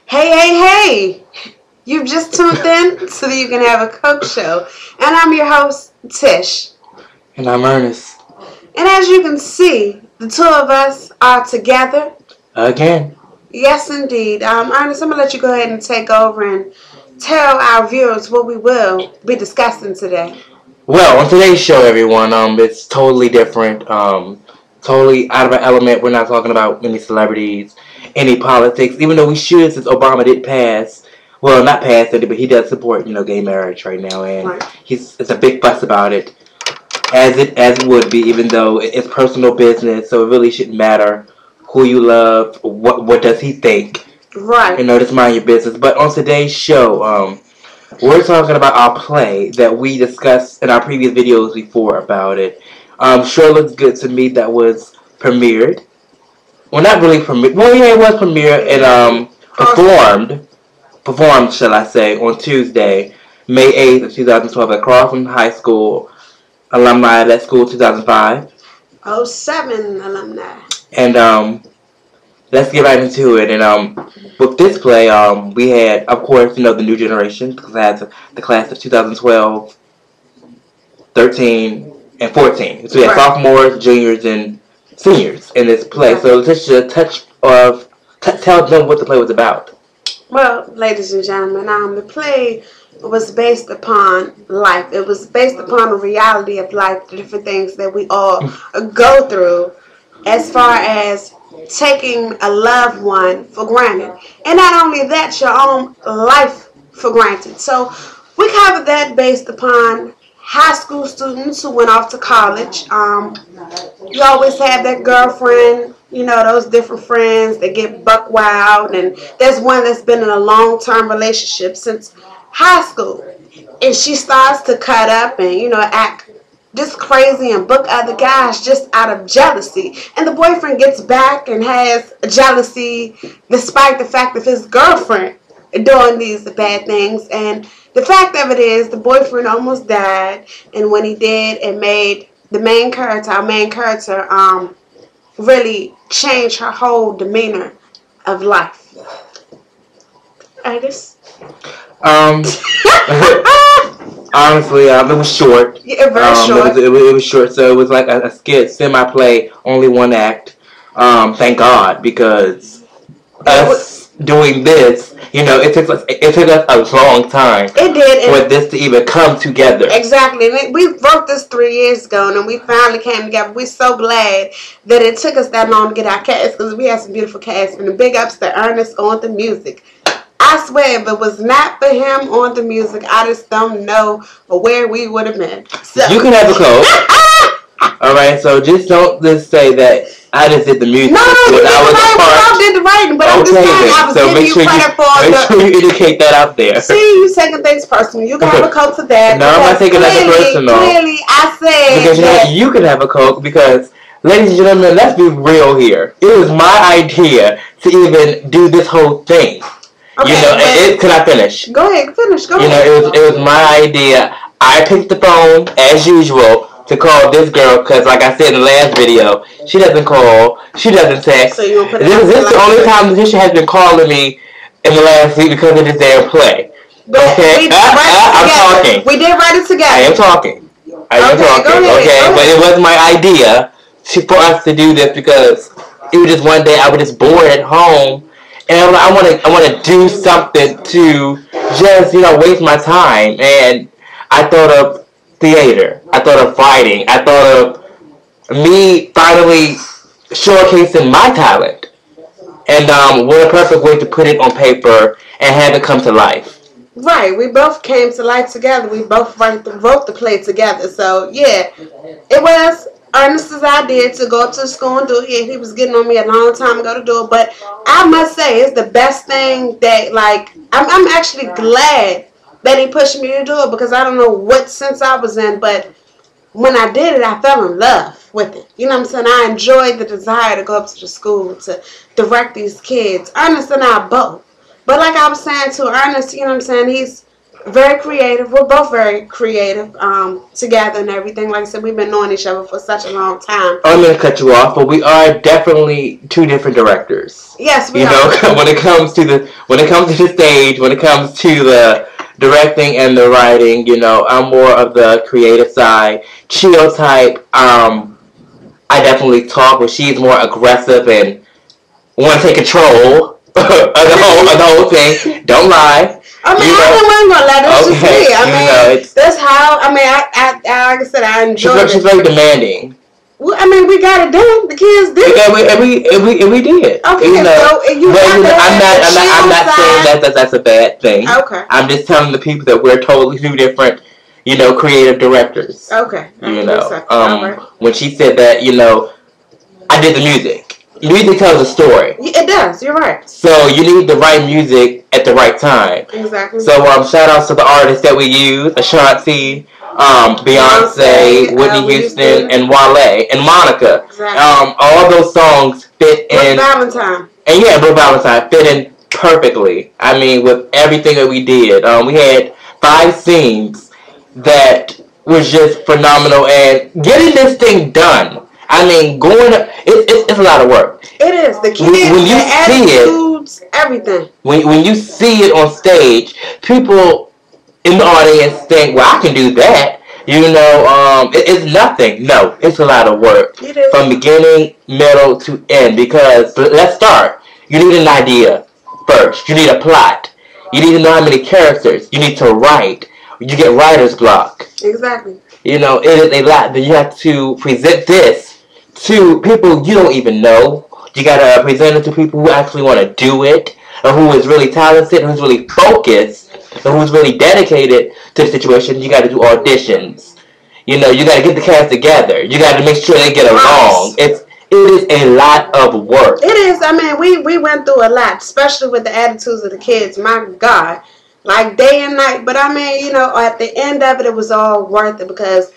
Hey, hey, hey! You've just tuned in so that you can have a Coke show. And I'm your host, Tish. And I'm Ernest. And as you can see, the two of us are together. Again. Yes, indeed. Ernest, I'm going to let you go ahead and take over and tell our viewers what we will be discussing today. Well, on today's show, everyone, it's totally different. Totally out of our element. We're not talking about any celebrities, any politics, even though we should, since Obama did pass. Well, not pass it, but he does support, gay marriage right now, and Right. it's a big fuss about it, as it would be, even though it's personal business, so it really shouldn't matter who you love, what does he think. Right. Just mind your business. But on today's show, we're talking about our play that we discussed in our previous videos before about it. Sure looks good to me. That was premiered. Well, not really premiered. Well, yeah, it was premiered and performed, shall I say, on Tuesday, May 8th of 2012 at Crossland High School. Alumni of that school, 2005. 07 alumni. And let's get right into it. And with this play, we had, of course, the new generation, the class of 2012, 13, and 14. So we had sophomores, juniors, and seniors in this play. Right. So let's just tell them what the play was about. Well, ladies and gentlemen, the play was based upon life. It was based upon the reality of life, the different things that we all go through as far as taking a loved one for granted. And not only that, your own life for granted. So we covered that based upon high school students who went off to college. You always have that girlfriend, those different friends that get buck wild. And there's one that's been in a long-term relationship since high school. And she starts to cut up and, act just crazy and book other guys just out of jealousy. And the boyfriend gets back and has jealousy despite the fact of his girlfriend doing these bad things. And the fact of it is the boyfriend almost died. And when he did, it made the main character, our main character, really change her whole demeanor of life. Ernest? Honestly, it was short. Yeah, very short. It was short, so it was like a skit, semi-play, only one act. Thank God, because us doing this, it took us a long time. It did for this to even come together. Exactly. And we wrote this 3 years ago, and we finally came together. We're so glad that it took us that long to get our cast, because we had some beautiful cast. And the big ups to Ernest on the music. I swear, if it was not for him on the music, I just don't know where we would have been. So. You can have a Coke. Alright, so just don't just say that I just did the music. No, I did the writing, but I'm just saying I was giving you credit for make sure you indicate that out there. See, you taking things personal. You can have a Coke for that. No, I'm not taking that personal. Clearly, I said because you can have a Coke because, ladies and gentlemen, let's be real here. It was my idea to even do this whole thing. Okay, can I finish? Go ahead, finish. Go ahead. It was my idea. I picked the phone, as usual, to call this girl, because like I said in the last video, she doesn't call, she doesn't text. So you gonna put it this is the only time Tisha has been calling me in the last week because of this damn play. Okay? I'm talking. We did write it together. I am talking. Go ahead. But it was my idea for us to do this because it was just one day I was just bored at home. And I want to do something to just, waste my time. And I thought of theater. I thought of writing. I thought of me finally showcasing my talent. And what a perfect way to put it on paper and have it come to life. Right. We both came to life together. We both wrote the play together. So, yeah, it was Ernest's idea to go up to the school and do it. Yeah, he was getting on me a long time ago to do it, but I must say it's the best thing that, I'm actually glad that he pushed me to do it, because I don't know what sense I was in, but when I did it, I fell in love with it. You know what I'm saying? I enjoyed the desire to go up to the school to direct these kids. Ernest and I both. But like I was saying to Ernest, you know what I'm saying, he's Very creative. We're both very creative together and everything. Like I said, we've been knowing each other for such a long time. I'm going to cut you off, but we are definitely two different directors. Yes, we you are. know, when it comes to the stage, when it comes to the directing and the writing, you know, I'm more of the creative side, chill type. I definitely talk, but she's more aggressive and want to take control of the whole thing. Don't lie. I mean, I'm gonna let it. It's just me. I mean, that's how. I mean, I like I said, I enjoy it. She's very demanding. Well, I mean, we got it done. The kids did. Yeah, we did. Okay, you know, so you I'm not saying that's a bad thing. Okay. I'm just telling the people that we're totally two different, you know, creative directors. Okay. You know, when she said that, you know, I did the music. Music tells a story. It does. You're right. So you need the right music at the right time. Exactly. So shout outs to the artists that we use: Ashanti, Beyonce, Whitney Houston, and Wale, and Monica. Exactly. All those songs fit in. Valentine. And yeah, Brooke Valentine fit in perfectly. I mean, with everything that we did. We had 5 scenes that was just phenomenal, and getting this thing done. I mean, it's a lot of work. It is. The kids, when you see attitudes, everything. When you see it on stage, people in the audience think, well, I can do that. You know, it's nothing. No, it's a lot of work. It is. From beginning, middle to end. Because, let's start. You need an idea first. You need a plot. You need to know how many characters. You need to write. You get writer's block. Exactly. You know, it is a lot that you have to present this to people you don't even know. You gotta present it to people who actually want to do it, or who is really talented, who's really focused, and who's really dedicated to the situation. You gotta do auditions. You know, you gotta get the cast together. You gotta make sure they get along. It is a lot of work. It is. I mean, we went through a lot, especially with the attitudes of the kids. My God, like day and night. But I mean, you know, at the end of it, it was all worth it because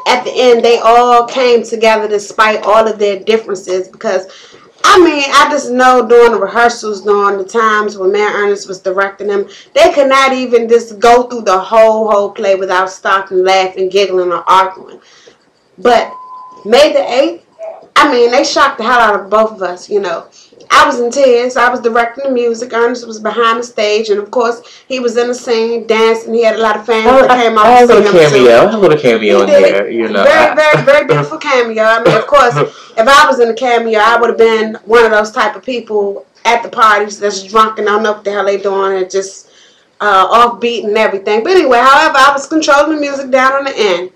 at the end, they all came together despite all of their differences. Because, I mean, I just know during the rehearsals, during the times when Mayor Ernest was directing them, they could not even just go through the whole play without stopping, laughing, giggling, or arguing. But May the 8th, I mean, they shocked the hell out of both of us, you know. I was in tears. I was directing the music. Ernest was behind the stage, and of course, he was in the scene, dancing. He had a lot of fans that came out to see him too. A little cameo in there, you know. Very beautiful cameo. I mean, of course, if I was in a cameo, I would have been one of those type of people at the parties that's drunk and don't know what the hell they doing and just offbeat and everything. But anyway, however, I was controlling the music down on the end.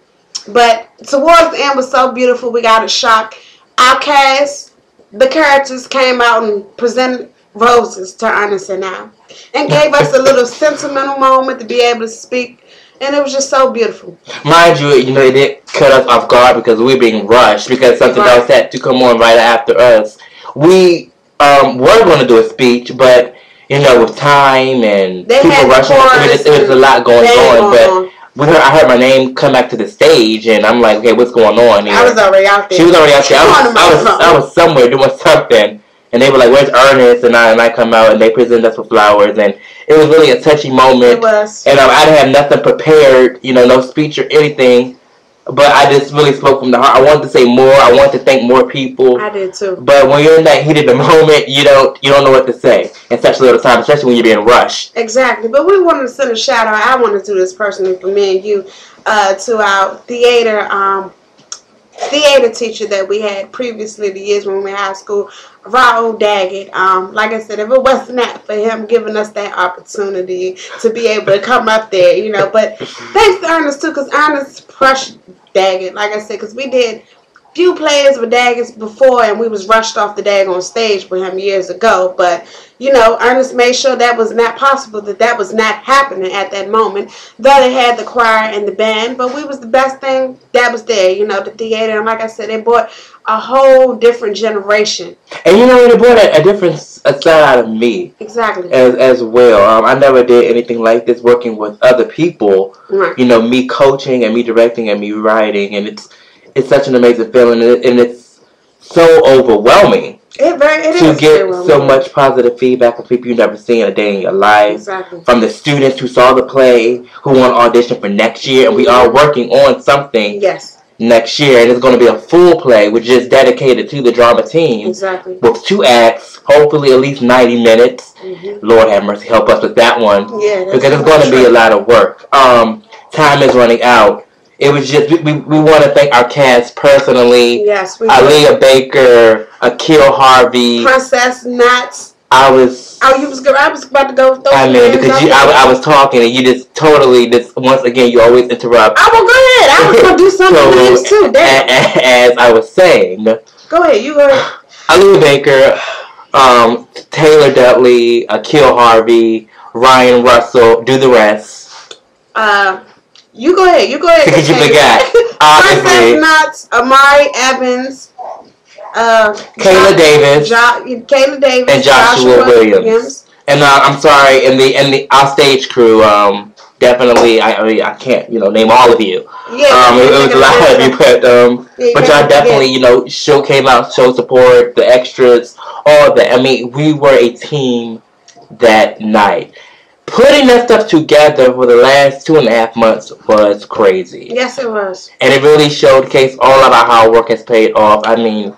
But towards the end was so beautiful. We got a shock. Our cast, the characters came out and presented roses to Ernest and I, and gave us a little sentimental moment to be able to speak, and it was just so beautiful. Mind you, you know, it did cut us off guard because we were being rushed because something else had to come on right after us. We were going to do a speech, but you know, with time and people rushing, it was a lot going on. But I heard my name come back to the stage, and I'm like, okay, what's going on here? I was already out there. She was already out there. I was somewhere doing something, and they were like, where's Ernest? And I come out, and they presented us with flowers, and it was really a touchy moment. It was. And I didn't have nothing prepared, you know, no speech or anything, but I just really spoke from the heart. I wanted to say more. I wanted to thank more people. I did too. But when you're in that heat of the moment, you don't know what to say in such a little time, especially when you're being rushed. Exactly. But we wanted to send a shout out. I want to do this personally for me and you to our theater teacher that we had previously, the years when we were in high school, Raul Daggett. Like I said, if it wasn't that for him giving us that opportunity to be able to come up there, you know. But thanks to Ernest too, because Ernest crushed Daggett, like I said, because we did few plays with Daggett before, and we was rushed off the daggone stage with him years ago. But you know, Ernest made sure that was not possible, that was not happening at that moment. Though they had the choir and the band, but we was the best thing that was there. You know, the theater, and like I said, they brought a whole different generation. And you know, they brought a different side out of me. Exactly. As well. I never did anything like this working with other people. Right. You know, me coaching and me directing and me writing, and it's such an amazing feeling, and it's so overwhelming. to get so much positive feedback from people you've never seen a day in your life. Exactly. From the students who saw the play, who want to audition for next year, and we are working on something. Yes. Next year, and it's going to be a full play, which is dedicated to the drama team. Exactly. With 2 acts, hopefully at least 90 minutes. Lord have mercy, help us with that one. Yeah, because it's going to be a lot of work. Time is running out. It was just, we want to thank our cast personally. Yes, we Aaliyah Baker, Akil Harvey. Princess Knots. I was about to go. I mean, because I was talking and you just totally, once again, you always interrupt. I will go ahead. I was going to do something names too. As I was saying. Go ahead. You go ahead. Aaliyah Baker, Taylor Dudley, Akil Harvey, Ryan Russell, do the rest. You go ahead. Because you forgot. Princess Knots, Amari Evans, Kayla Davis, and Joshua Williams. And I'm sorry, and our stage crew, definitely, I can't, name all of you. Yeah. It was a lot of you, but y'all definitely, came out, showed support, the extras, all that. I mean, we were a team that night. Putting that stuff together for the last 2.5 months was crazy. Yes, it was. And it really showcased all of our hard work has paid off. I mean,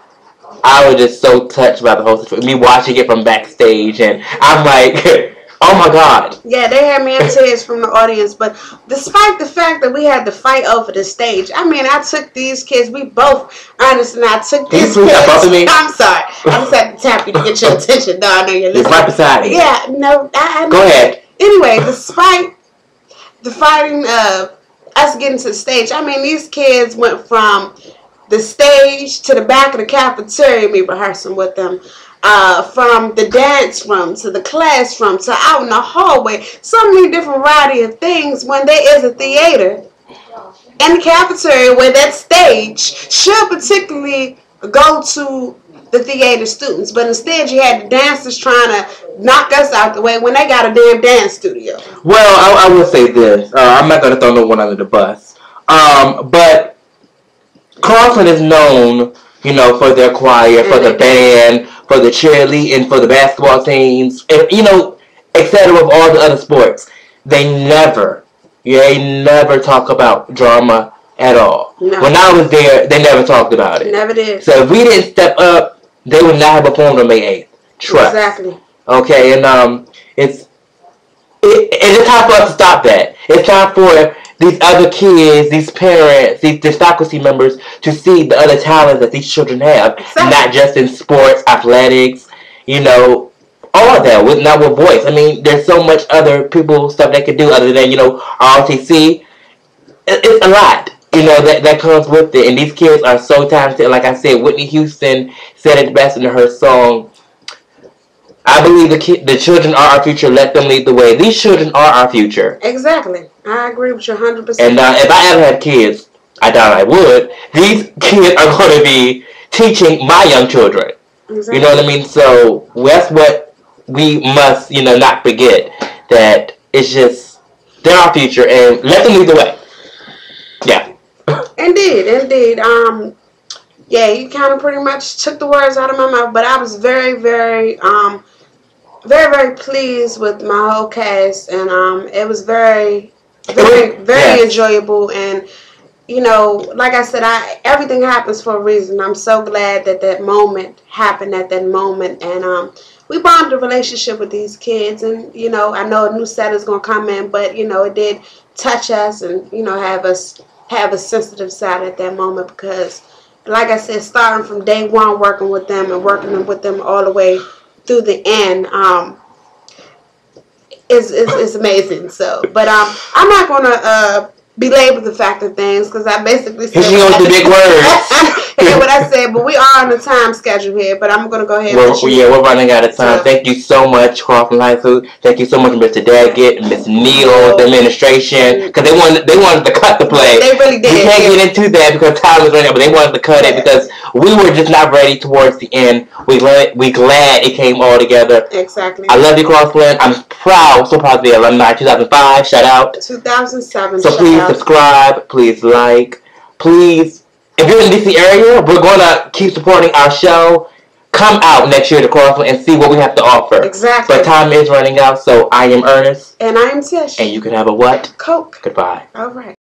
I was just so touched by the whole situation. Me watching it from backstage, and I'm like, oh my God. Yeah, they had me in tears from the audience, but despite the fact that we had to fight over the stage, I mean, I took these kids, we both, Ernest and I took these kids. I'm sorry. I just had to tap you to get your attention. No, I know you're listening. It's right beside you. Yeah, no, I Go ahead. Anyway, despite the fighting of us getting to the stage, I mean, these kids went from the stage to the back of the cafeteria, me rehearsing with them, from the dance room to the classroom to out in the hallway, so many different variety of things when there is a theater in the cafeteria where that stage should particularly go to the theater students, but instead you had the dancers trying to knock us out the way when they got a damn dance studio. Well, I will say this. I'm not going to throw no one under the bus. But Crossland is known, for their choir, for the band, for the cheerleading, and for the basketball teams, and, etc. with all the other sports. They never talk about drama at all. No. When I was there, they never talked about it. Never did. So if we didn't step up, they would not have performed on May 8th. Trust. Exactly. Okay, and it's time for us to stop that. It's time for these other kids, these parents, these faculty members to see the other talents that these children have. Exactly. Not just in sports, athletics, all of that. Not with voice. I mean, there's so much other stuff they could do other than, ROTC. It's a lot. That comes with it. And these kids are so talented. Like I said, Whitney Houston said it best in her song, I believe the children are our future. Let them lead the way. These children are our future. Exactly. I agree with you 100%. And if I ever had kids, I doubt I would, these kids are going to be teaching my young children. Exactly. You know what I mean? So that's what we must, not forget. That it's just, they're our future. And let them lead the way. Yeah. Indeed. Yeah, you kind of pretty much took the words out of my mouth, but I was very, very, very pleased with my whole cast, and it was very enjoyable, and like I said, everything happens for a reason. I'm so glad that moment happened at that moment, and we bonded a relationship with these kids, and I know a new set is gonna come in, but it did touch us, and have us have a sensitive side at that moment, because like I said, starting from day one, working with them all the way through the end, is amazing. So, but I'm not gonna belabor the fact of things, because I basically said the big words. what I said, but we are on a time schedule here. But I'm gonna go ahead. We're running out of time. Thank you so much, Crossland High School. Thank you so much, Mr. Daggett and Miss Neal, the administration, because they wanted to cut the play. They really did. We can't get into that because time is running out, but they wanted to cut it because we were just not ready towards the end. We glad it came all together. Exactly. I love you, Crossland. I'm so proud to be alumni. 2005, shout out. 2007. So please subscribe. Please like. Please. If you're in the DC area, we're going to keep supporting our show. come out next year to Crossland and see what we have to offer. Exactly. But time is running out, so I am Ernest. And I am Tish. And you can have a what? Coke. Goodbye. All right.